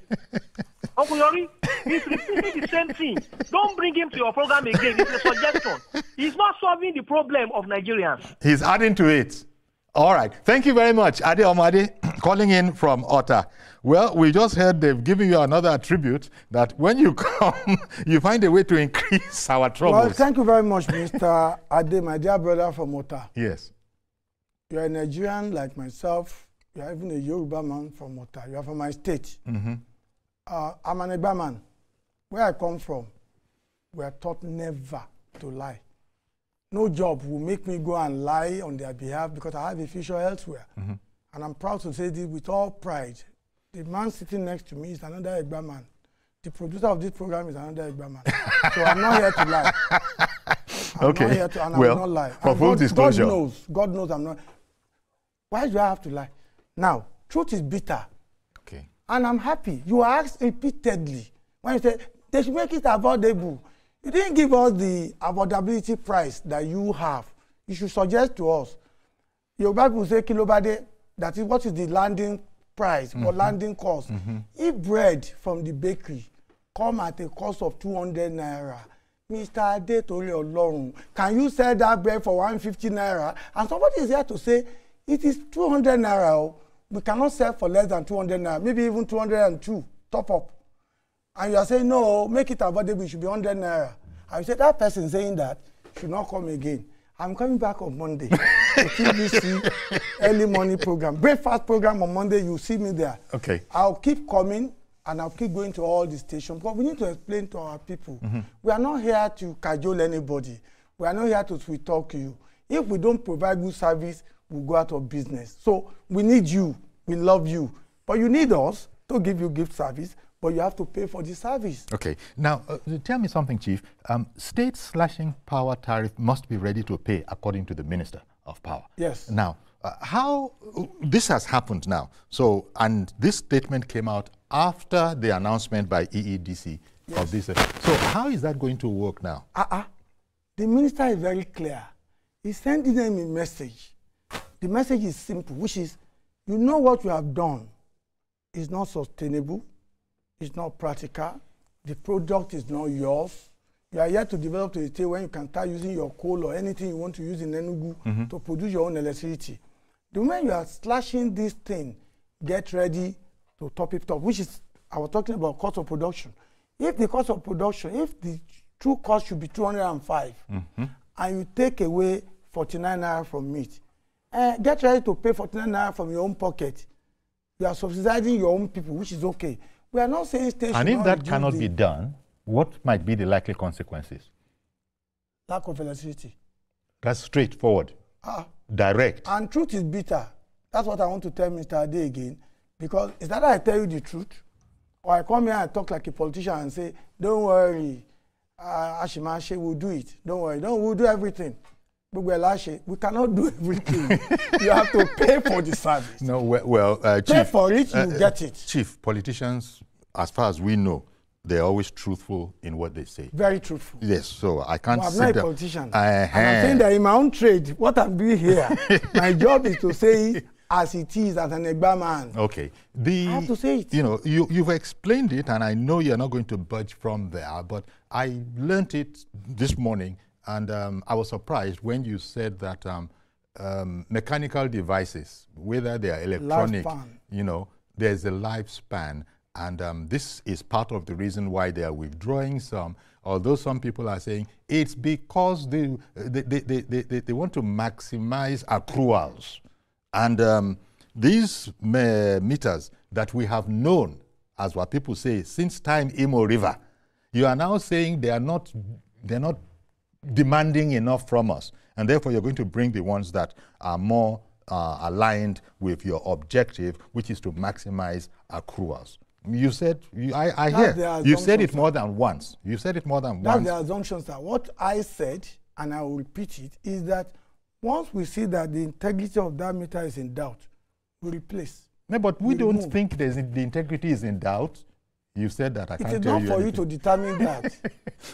M: Uncle Yori, he's repeating the same thing. Don't bring him to your program again. It's a suggestion. He's not solving the problem of Nigerians.
A: He's adding to it. All right. Thank you very much, Ade Omade, calling in from Ota. Well, we just heard they've given you another attribute that when you come, you find a way to increase our troubles.
B: Well, thank you very much, Mr. Ade, my dear brother from Ota.
A: Yes.
B: You are a Nigerian like myself. You are even a Yoruba man from Ota. You are from my state.
A: Mm-hmm.
B: I'm an Egba man. Where I come from, we are taught never to lie. No job will make me go and lie on their behalf because I have a future elsewhere. Mm-hmm. And I'm proud to say this with all pride. The man sitting next to me is another Egba man. The producer of this program is another Egba man. So I'm not here to lie. I'm not here to, and I will not lie.
A: For full disclosure.
B: God knows I'm not. Why do I have to lie? Now, truth is bitter.
A: Okay.
B: And I'm happy. You asked repeatedly when you said they should make it affordable. You didn't give us the affordability price that you have. You should suggest to us. Your Bible say kilobade, that is what is the landing price or landing cost. If bread from the bakery come at a cost of 200 naira, Mr. Ade Tori Olorun, can you sell that bread for 150 naira? And somebody is here to say it is 200 naira. We cannot sell for less than 200 naira, maybe even 202 top up. And you are saying, no, make it affordable, it should be 100 naira. I said, that person saying that should not come again. I'm coming back on Monday to TVC early morning program. Breakfast program on Monday, you'll see me there.
A: Okay.
B: I'll keep coming and I'll keep going to all the stations because we need to explain to our people. We are not here to cajole anybody. We are not here to sweet talk you. If we don't provide good service, we'll go out of business. So we need you. We love you. But you need us to give you gift service, but you have to pay for the service.
A: Okay. Now, tell me something, Chief. States slashing power tariff must be ready to pay, according to the Minister of Power.
B: Yes.
A: Now, how this has happened now. So, and this statement came out after the announcement by EEDC of this. So, how is that going to work now?
B: The minister is very clear. He's sending them a message. The message is simple, which is, you know what you have done is not sustainable. It's not practical. The product is not yours. You are yet to develop to a state where you can start using your coal or anything you want to use in Enugu to produce your own electricity. The moment you are slashing this thing, get ready to top it up, which is, I was talking about cost of production. If the cost of production, if the true cost should be 205, and you take away 49 naira from it, get ready to pay 49 naira from your own pocket. You are subsidizing your own people, which is okay. We are not saying states.
A: And if that cannot be done, what might be the likely consequences?
B: Lack of electricity.
A: That's straightforward. Direct.
B: And truth is bitter. That's what I want to tell Mr. Ade again. Because it's that I tell you the truth, or I come here and talk like a politician and say, don't worry, Ashimashe will do it. Don't worry, we'll do everything. But we cannot do everything. You have to pay for the service.
A: No, well,
B: pay
A: Chief,
B: for it, you get it.
A: Chief, politicians, as far as we know, they're always truthful in what they say.
B: Very truthful.
A: Yes, so I can't
B: I'm
A: sit
B: not a
A: down.
B: politician. And I'm saying that in my own trade, what I'm doing here, my job is to say it as it is as an Egba man.
A: Okay.
B: I have to say it.
A: You know, you've explained it, and I know you're not going to budge from there, but I learned it this morning, and I was surprised when you said that mechanical devices, whether they are electronic, you know, there's a lifespan, and this is part of the reason why they are withdrawing some, although some people are saying it's because they want to maximize accruals. And these meters that we have known, as what people say, since time Imo River, you are now saying they're not demanding enough from us, and therefore you're going to bring the ones that are more aligned with your objective, which is to maximize accruals. You said, I hear, you said it more than once. You said it more than once.
B: That's the assumption, sir. What I said, and I will repeat it, is that once we see that the integrity of that meter is in doubt, we replace.
A: No, but we don't think the integrity is in doubt. You said that. I can't tell you.
B: It is not for you to determine that.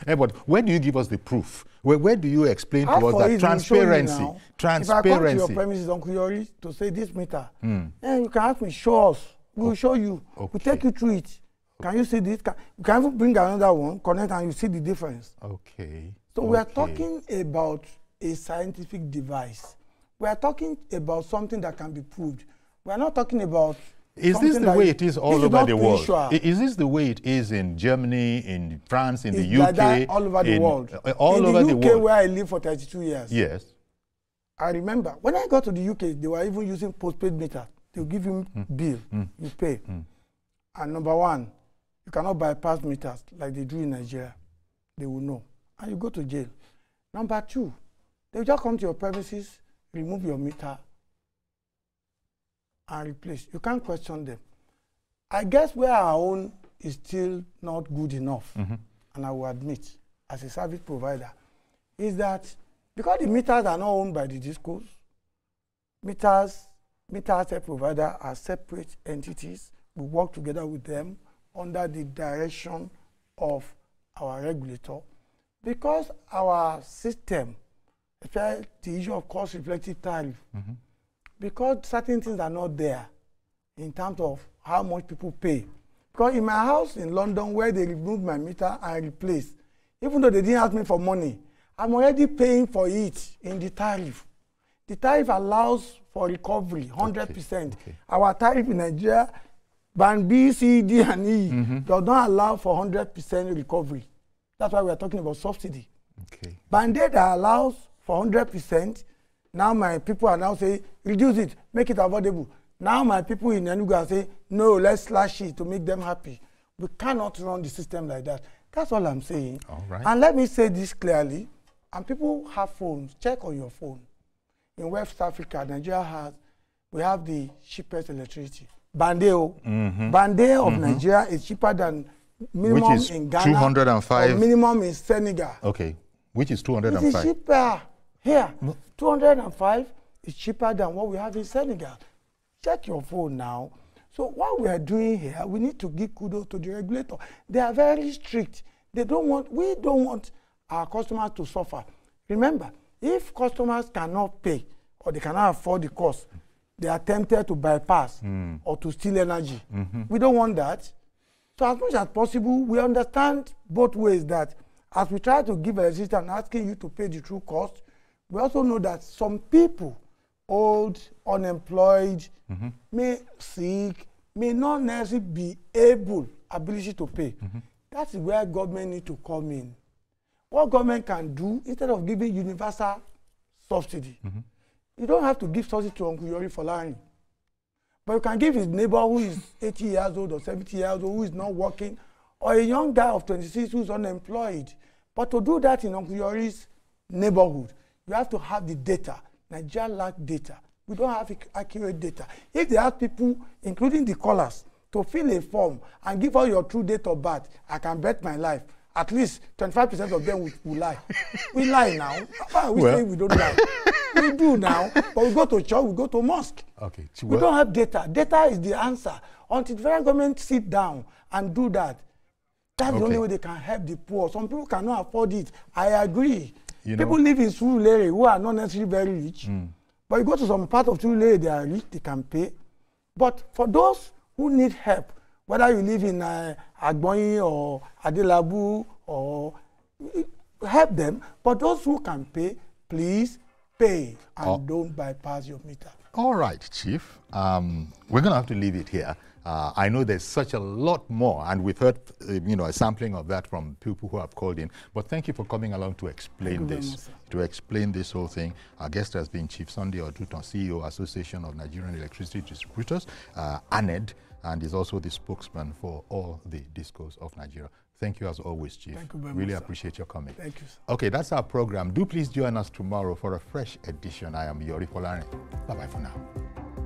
A: Yeah, but where do you give us the proof? Where do you explain to us that transparency? Transparency.
B: If I come to your premises, Uncle Yori, to say this meter, you can ask me, show us. We will show you.
A: Okay.
B: We'll take you through it. Can you see this? You can even bring another one, connect, and you see the difference.
A: Okay.
B: So we are talking about a scientific device. We are talking about something that can be proved. We are not talking about.
A: Is this the way it is all over the world? Is this the way it is in Germany, in France, in the UK?
B: Like that all over the world.
A: All over the world.
B: In the UK, where I lived for 32 years.
A: Yes.
B: I remember when I got to the UK, they were even using postpaid meter. They'll give you bill, you pay. And number one, you cannot bypass meters like they do in Nigeria. They will know. And you go to jail. Number two, they'll just come to your premises, remove your meter, and replace. You can't question them. I guess where our own is still not good enough, and I will admit, as a service provider, is that because the meters are not owned by the discos, meter asset provider are separate entities. We work together with them under the direction of our regulator. Because our system, especially the issue of cost-reflective tariff, because certain things are not there in terms of how much people pay. Because in my house in London, where they removed my meter and replaced, even though they didn't ask me for money, I'm already paying for it in the tariff. The tariff allows for recovery, 100%. Okay. Our tariff in Nigeria, band B, C, D, and E, does not allow for 100% recovery. That's why we are talking about subsidy.
A: Okay.
B: Band A that allows for 100%, now my people are now saying, reduce it, make it affordable. Now my people in Enugu are saying, no, let's slash it to make them happy. We cannot run the system like that. That's all I'm saying.
A: All right.
B: And let me say this clearly, and people have phones, check on your phone. In West Africa, Nigeria we have the cheapest electricity. Bandeo. Bandeo of Nigeria is cheaper than minimum in Ghana.
A: 205.
B: Or minimum in Senegal.
A: Okay. Which is 205.
B: It is cheaper here. 205 is cheaper than what we have in Senegal. Check your phone now. So what we are doing here, we need to give kudos to the regulator. They are very strict. We don't want our customers to suffer. Remember, if customers cannot pay or they cannot afford the cost, they are tempted to bypass or to steal energy. We don't want that. So as much as possible, we understand both ways that as we try to give electricity and asking you to pay the true cost, we also know that some people, old, unemployed, may sick, may not necessarily be ability to pay. That is where government need to come in. What government can do, instead of giving universal subsidy, you don't have to give subsidy to Uncle Yori for lying. But you can give his neighbor who is 80 years old or 70 years old, who is not working, or a young guy of 26 who is unemployed. But to do that in Uncle Yori's neighborhood, you have to have the data. Nigeria lacks data. We don't have accurate data. If they ask people, including the callers, to fill a form and give all your true date of birth, I can bet my life, at least 25% of them will lie. We lie now. Why are we saying we don't lie? We do now, but we go to church, we go to mosque.
A: Okay.
B: We don't have data. Data is the answer. Until the federal government sit down and do that, that's the only way they can help the poor. Some people cannot afford it. I agree. People live in Surulere who are not necessarily very rich, But you go to some part of Tulare, they are rich, they can pay. But for those who need help, whether you live in Agbonyi or Adelabu, or help them. But those who can pay, please pay and don't bypass your meter.
A: All right, Chief. We're going to have to leave it here. I know there's such a lot more, and we've heard, a sampling of that from people who have called in. But thank you for coming along to explain this, whole thing. Our guest has been Chief Sunday Oduntan, CEO, Association of Nigerian Electricity Distributors, ANED, and is also the spokesman for all the discos of Nigeria. Thank you as always, Chief.
B: Thank you very much.
A: Really appreciate your coming.
B: Thank you, sir.
A: Okay, that's our program. Do please join us tomorrow for a fresh edition. I am Yori Polari. Bye-bye for now.